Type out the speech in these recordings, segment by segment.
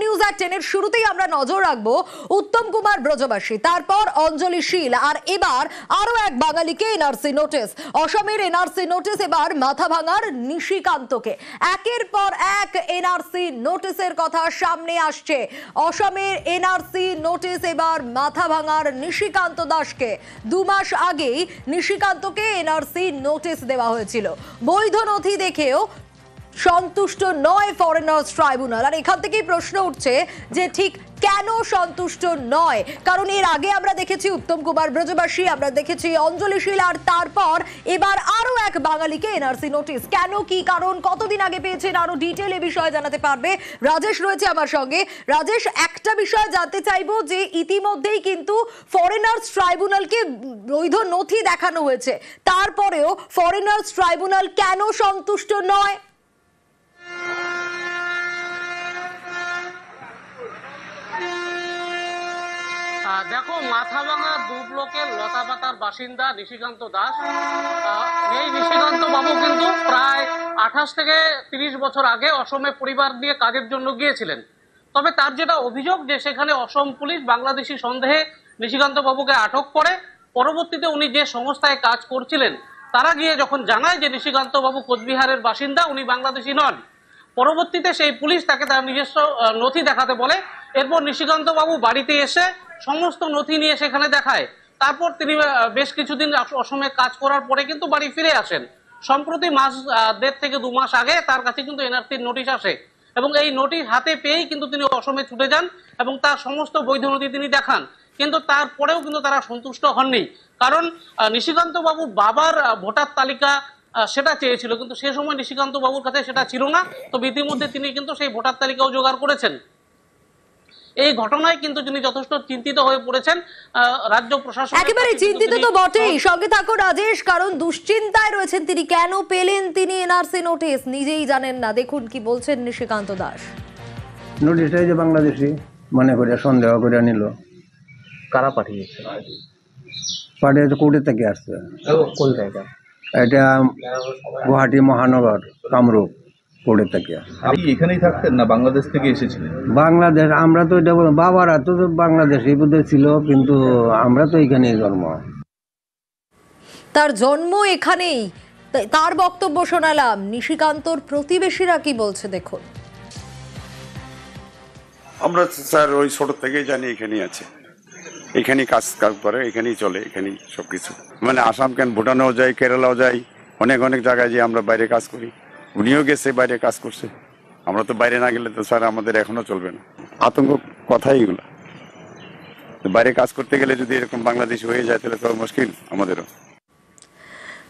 News এট 10 এর শুরুতেই আমরা নজর রাখবো উত্তম কুমার ব্রজবাসী, তারপর অঞ্জলি শীল, আর এবার আরো এক বাঙালিকে এনআরসি নোটিশ। অসমের এনআরসি নোটিশ এবার মাথা ভাঙার নিশিকান্তকে। একের পর এক এনআরসি নোটিশের কথা সামনে আসছে। অসমের এনআরসি নোটিশ এবার মাথা ভাঙার নিশিকান্ত দাসকে। 2 মাস আগেই নিশিকান্তকে এনআরসি নোটিশ দেওয়া হয়েছিল। বৈধ নথি দেখেও সন্তুষ্ট নয় ফরেনার্স ট্রাইব্যুনাল। আর এখান থেকেই প্রশ্ন উঠছে যে ঠিক কেন সন্তুষ্ট নয়, কারণ এর আগে আমরা দেখেছি উত্তম কুমার ব্রজবাসী, আমরা দেখেছি অঞ্জলি শীল, আর তারপর এবার আরো এক বাঙালিকে এনআরসি নোটিশ। কেন, কি কারণ, কতদিন আগে পেয়েছেন, আরো ডিটেল এ বিষয়ে জানাতে পারবে রাজেশ রয়েছে আমার সঙ্গে। রাজেশ, একটা বিষয় জানতে চাইবো যে ইতিমধ্যেই কিন্তু ফরেনার্স ট্রাইব্যুনালকে বৈধ নথি দেখানো হয়েছে, তারপরেও ফরেনার্স ট্রাইব্যুনাল কেন সন্তুষ্ট নয়? দেখো, মাথাভাঙা 2 ব্লকের লতাপাতার বাসিন্দা নিশিকান্ত দাস। এই নিশিকান্ত বাবু কিন্তু প্রায় 28 থেকে 30 বছর আগে অসমে পরিবার নিয়ে কাজের জন্য গিয়েছিলেন। তবে তার যেটা অভিযোগ যে সেখানে অসম পুলিশ বাংলাদেশি সন্দেহে নিশিকান্ত বাবুকে আটক করে। পরবর্তীতে উনি যে সংস্থায় কাজ করছিলেন তারা গিয়ে যখন জানায় যে নিশিকান্ত বাবু কোচবিহারের বাসিন্দা, উনি বাংলাদেশি নন, পরবর্তীতে সেই পুলিশ তাকে তার নিজস্ব নথি দেখাতে বলে। এরপর নিশিকান্ত বাবু বাড়িতে এসে সমস্ত নথি নিয়ে সেখানে দেখায়। তারপর তিনি বেশ কিছুদিন অসমে কাজ করার পরে কিন্তু বাড়ি ফিরে আসেন। সম্প্রতি মাস 1.5 থেকে 2 মাস আগে তার কাছে কিন্তু এনআরসির নোটিশ আসে, এবং এই নোটিশ হাতে পেয়েই কিন্তু তিনি অসমে ছুটে যান এবং তার সমস্ত বৈধ নথি তিনি দেখান। কিন্তু তারপরেও কিন্তু তারা সন্তুষ্ট হননি, কারণ নিশিকান্ত বাবু বাবার ভোটার তালিকা সেটা চেয়েছিল, কিন্তু সে সময় নিশিকান্ত বাবুর কাছে সেটা ছিল না। তো ইতিমধ্যে তিনি কিন্তু সেই ভোটার তালিকাও জোগাড় করেছেন। এই ঘটনায় কিন্তু তিনি যথেষ্ট চিন্তিত হয়ে পড়েছেন। রাজ্য প্রশাসন একেবারে চিন্তিত তো বটেই। সঙ্গে থাকো রাজেশ, কারণ দুশ্চিন্তায় রয়েছেন তিনি। কেন পেলেন তিনি এনআরসি নোটিশ নিজেই জানেন না। দেখুন কি বলছেন নিশিকান্ত দাস। নোটিশটা যে বাংলাদেশি মনে করে সন্দেহ করে নিল। কারা পাঠিয়েছে? পাঠিয়েছে কোর্টে থেকে আসছে। কোন জায়গা? এটা গুয়াহাটি মহানগর কামরূপ কোর্টে থেকে। আপনি এখানেই থাকতেন না বাংলাদেশ থেকে এসেছিলেন? বাংলাদেশ, আমরা তো এটা বাবারা তো বাংলাদেশে বোধহয় ছিল, কিন্তু আমরা তো এখানেই জন্ম। তার জন্ম এখানেই, তার বক্তব্য শোনালাম। নিশিকান্তর প্রতিবেশীরা কি বলছে দেখুন। আমরা স্যার ওই ছোট থেকেই জানি এখানেই আছে, এখানেই কাজ করে, এখানেই চলে, এখানেই সবকিছু। মানে আসাম কেন, ভুটানেও যাই, কেরালাও যাই, অনেক অনেক জায়গায় যে আমরা বাইরে কাজ করি। উনিও গেছে, বাইরে কাজ করছে। আমরা তো বাইরে না গেলে তো স্যার আমাদের এখনো চলবে না। আতঙ্ক কথাই এগুলো। বাইরে কাজ করতে গেলে যদি এরকম বাংলাদেশ হয়ে যায় তাহলে তো মুশকিল আমাদেরও।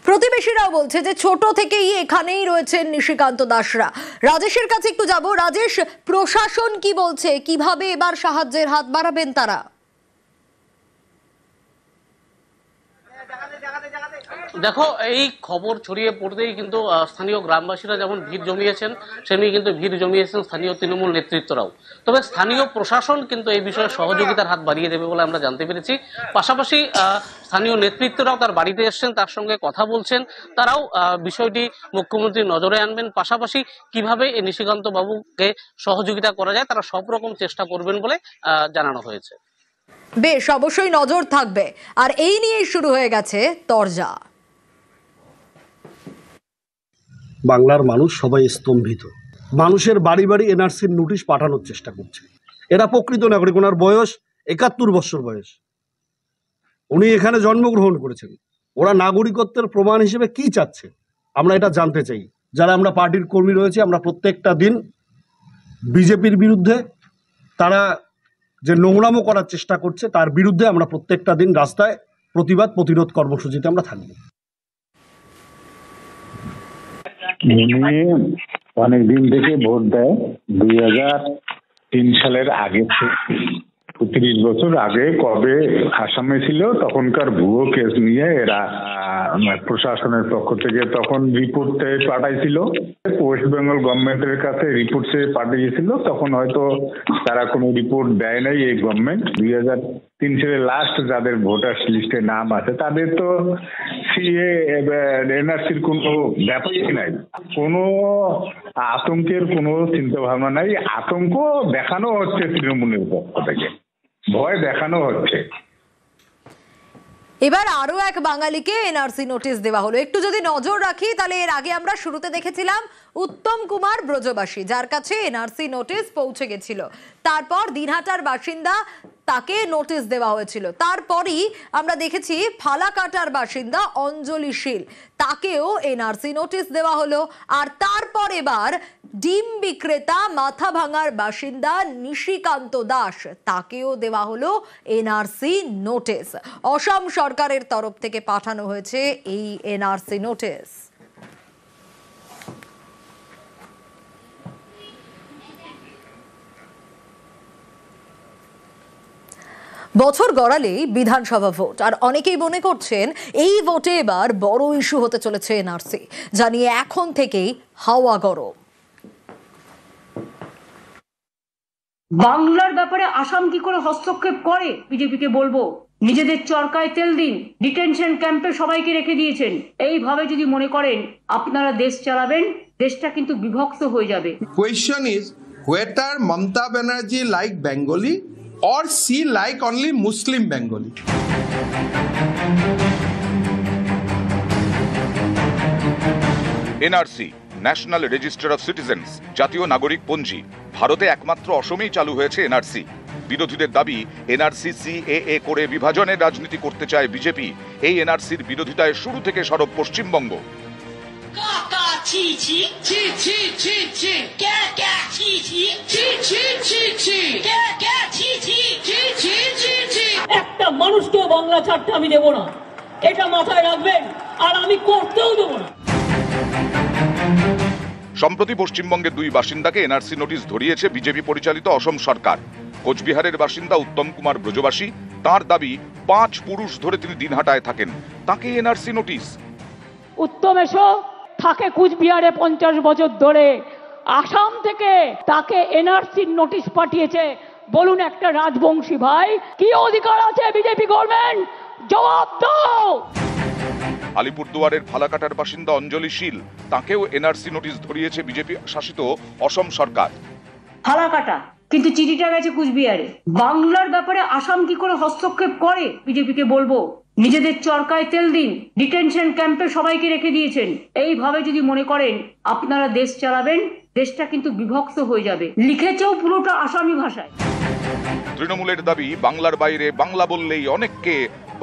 প্রতিবেশীরাও বলছে যে ছোট থেকেই এখানেই রয়েছেন নিশিকান্ত দাসরা। রাজেশের কাছে একটু যাব। রাজেশ, প্রশাসন কি বলছে, কিভাবে এবার সাহায্যের হাত বাড়াবেন তারা? দেখো, এই খবর ছড়িয়ে পড়তেই কিন্তু স্থানীয় গ্রামবাসীরা যেমন ভিড় জমিয়েছেন, সেমনি কিন্তু ভিড় জমিয়েছেন স্থানীয় তৃণমূল নেতৃত্বরাও। তবে স্থানীয় প্রশাসন কিন্তু এই বিষয়ে সহযোগিতার হাত বাড়িয়ে দেবে বলে আমরা জানতে পেরেছি। পাশাপাশি স্থানীয় নেতৃত্বরাও তার বাড়িতে এসছেন, তার সঙ্গে কথা বলছেন। তারাও বিষয়টি মুখ্যমন্ত্রীর নজরে আনবেন। পাশাপাশি কিভাবে এই নিশিকান্ত বাবুকে সহযোগিতা করা যায় তারা সব রকম চেষ্টা করবেন বলে জানানো হয়েছে। বেশ, অবশ্যই নজর থাকবে। আর এই নিয়েই শুরু হয়ে গেছে তরজা। বাংলার মানুষ সবাই স্তম্ভিত। মানুষের বাড়ি বাড়ি এনআরসির নোটিশ পাঠানোর চেষ্টা করছে। এরা প্রকৃত নাগরিক। ওনার বয়স 71 বছর বয়স। উনি এখানে জন্মগ্রহণ করেছেন। ওরা নাগরিকত্বের প্রমাণ হিসেবে কি চাচ্ছে আমরা এটা জানতে চাই। যারা আমরা পার্টির কর্মী রয়েছে, আমরা প্রত্যেকটা দিন বিজেপির বিরুদ্ধে তারা যে নোংরামো করার চেষ্টা করছে তার বিরুদ্ধে আমরা প্রত্যেকটা দিন রাস্তায় প্রতিবাদ প্রতিরোধ কর্মসূচিতে আমরা থাকবো। অনেক দিন থেকে ভোট দেয়, 2003 সালের আগে, 30 বছর আগে কবে আসামে ছিল তখনকার ভুয়ো কেস নিয়ে এরা প্রশাসনের পক্ষ থেকে তখন রিপোর্ট পাঠাইছিল, ওয়েস্ট বেঙ্গল গভর্নমেন্টের কাছে রিপোর্ট পাঠিয়েছিল। তখন হয়তো তারা কোনো রিপোর্ট দেয় নাই এই গভর্নমেন্ট। 3 সালের লাস্ট যাদের ভোটার লিস্টে নাম আছে তাদের তো সিএ এনআরসির কোনো ব্যাপারই নাই, কোনো আতঙ্কের কোনো চিন্তা ভাবনা নাই। আতঙ্ক দেখানো হচ্ছে তৃণমূলের পক্ষ থেকে, ভয় দেখানো হচ্ছে। এবার আরো এক বাঙালিকে এনআরসি নোটিশ দেওয়া হলো। একটু যদি নজর রাখি তাহলে এর আগে আমরা শুরুতে দেখেছিলাম উত্তম কুমার ব্রজবাসী, যার কাছে এনআরসি নোটিশ পৌঁছে গেছিল। তারপর দিনহাটার বাসিন্দা, তাকে নোটিশ দেওয়া হয়েছিল। তারপরই আমরা দেখেছি ফালাকাটার বাসিন্দা অঞ্জলি শীল, তাকেও এনআরসি নোটিশ দেওয়া হলো। আর তারপর এবার ডিম বিক্রেতা মাথাভাঙার বাসিন্দা নিশিকান্ত দাস, তাকেও দেওয়া হলো এনআরসি নোটিশ। অসম সরকারের তরফ থেকে পাঠানো হয়েছে এই এনআরসি নোটিশ। বছর গড়ালেই বিধানসভা ভোট, আর অনেকেই মনে করছেন এই ভোটে এবার বড় ইস্যু হতে চলেছে এনআরসি, জানিয়ে এখন থেকেই হাওয়া গরম। বাংলার ব্যাপারে আসাম কি করে হস্তক্ষেপ করে বিজেপিকে বলবো, নিজেদের চরকায় তেল দিন, ডিটেনশন ক্যাম্পে সবাইকে রেখে দিয়েছেন। এইভাবে যদি মনে করেন আপনারা দেশ চালাবেন, দেশটা কিন্তু বিভক্ত হয়ে যাবে। Question is whether Mamata Banerjee like Bengali or she like only Muslim Bengali. NRC, national register of citizens, জাতীয় নাগরিক পঞ্জি। ভারতে একমাত্র অসমেই চালু হয়েছে এনআরসি। বিরোধীদের দাবি এনআরসি সিএএ করে বিভাজনের রাজনীতি করতে চায় বিজেপি। এই এনআরসির বিরোধিতায় শুরু থেকে সরব পশ্চিমবঙ্গ। একটা মানুষকেও বাংলা ছাড়তে আমি দেব না, এটা মাথায় রাখবেন, আর আমি করতেও দেব না। সম্প্রতি পশ্চিমবঙ্গের 2 বাসিন্দাকে এনআরসি নোটিশ ধরিয়েছে বিজেপি পরিচালিত অসম সরকার। কোচবিহারের বাসিন্দা উত্তম কুমার ব্রজবাসী, তার দাবি 5 পুরুষ ধরে তিনি দিনহাটায় থাকেন, তাকে এনআরসি নোটিশ। উত্তম এসো থাকে কুচবিহারে 50 বছর ধরে, আসাম থেকে তাকে এনআরসি নোটিশ পাঠিয়েছে। বলুন একটা রাজবংশী ভাই, কি অধিকার আছে বিজেপি গভর্নমেন্ট? জবাব দাও। আলিপুরদুয়ারের ফালাকাটার বাসিন্দা অঞ্জলি শীল, তাকেও এনআরসি নোটিশ ধরিয়েছে বিজেপি শাসিত অসম সরকার। ফালাকাটা, কিন্তু চিঠিটা গেছে কুচবিহারে। বাংলার ব্যাপারে আসাম কি করে হস্তক্ষেপ করে বিজেপিকে বলবো, নিজেদের চরকায় তেল দিন, ডিটেনশন ক্যাম্পে সবাইকে রেখে দিয়েছেন। এইভাবে যদি মনে করেন আপনারা দেশ চালাবেন, দেশটা কিন্তু বিভক্ত হয়ে যাবে। লিখেছেও পুরোটা আসামি ভাষায়। তৃণমূলের দাবি বাংলার বাইরে বাংলা বললেই অনেককে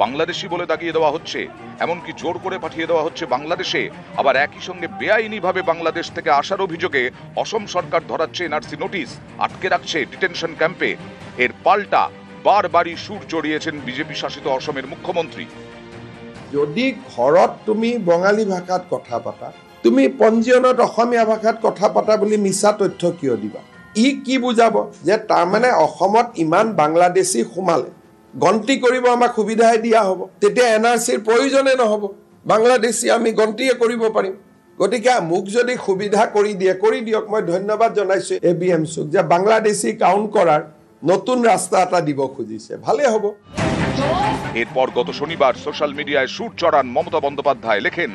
বাংলাদেশি বলে দাগিয়ে দেওয়া হচ্ছে, এমনকি জোর করে পাঠিয়ে দেওয়া হচ্ছে বাংলাদেশে। আবার একই সঙ্গে বেআইনিভাবে বাংলাদেশ থেকে আসার অভিযোগে অসম সরকার ধরাচ্ছে এনআরসি নোটিশ, আটকে রাখছে ডিটেনশন ক্যাম্পে। এর পাল্টা বারবারই সুর চড়িয়েছেন বিজেপি শাসিত অসমের মুখ্যমন্ত্রী। যদি ঘৰত তুমি বঙালী ভাষাত কথা পাতা, তুমি পঞ্জীয়নত অসমীয়া ভাষাত কথা পাতা বুলি মিছা তথ্য কিয় দিবা? ই কি বুজাব যে তাৰমানে অসমত ইমান বাংলাদেশী সোমালে গন্তি কৰিব আমাক সুবিধাই দিয়া হ'ব, তেতিয়া এনআৰচিৰ প্ৰয়োজনে নহ'ব, বাংলাদেশী আমি গন্তিয়ে কৰিব পাৰিম। গতিকে মোক যদি সুবিধা কৰি দিয়ে, কৰি দিয়ক। মই ধন্যবাদ জনাইছোঁ ABMCক যে বাংলাদেশী কাউণ্ট কৰাৰ নতুন রাস্তা এটা দিব খুঁজিছে, ভালে হ'ব। এরপর গত শনিবার সোশ্যাল মিডিয়ায় সুর চড়ান মমতা বন্দ্যোপাধ্যায়, লেখেন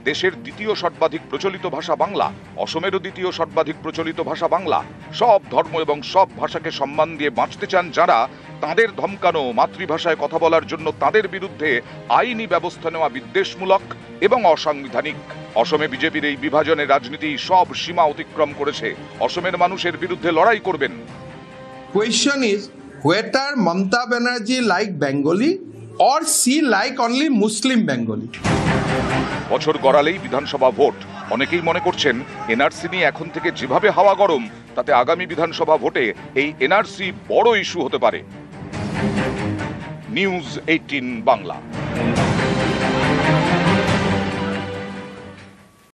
দেশের দ্বিতীয় সর্বাধিক প্রচলিত ভাষা বাংলা, অসমেরও দ্বিতীয় সর্বাধিক প্রচলিত ভাষা বাংলা। সব ধর্ম এবং সব ভাষাকে সম্মান দিয়ে বাঁচতে চান যারা, তাদের ধমকানো, মাতৃভাষায় কথা বলার জন্য তাদের বিরুদ্ধে আইনি ব্যবস্থা নেওয়া বিদ্বেষমূলক এবং অসাংবিধানিক। অসমে বিজেপির এই বিভাজনের রাজনীতি সব সীমা অতিক্রম করেছে। অসমের মানুষের বিরুদ্ধে লড়াই করবেন। Question is whether Mamata Banerjee like Bengali or she like only Muslim Bengali. বছর গড়ালেই বিধানসভা ভোট। অনেকেই মনে করছেন এনআরসি নিয়ে এখন থেকে যেভাবে হাওয়া গরম, তাতে আগামী বিধানসভা ভোটে এই এনআরসি বড় ইস্যু হতে পারে। নিউজ 18 বাংলা।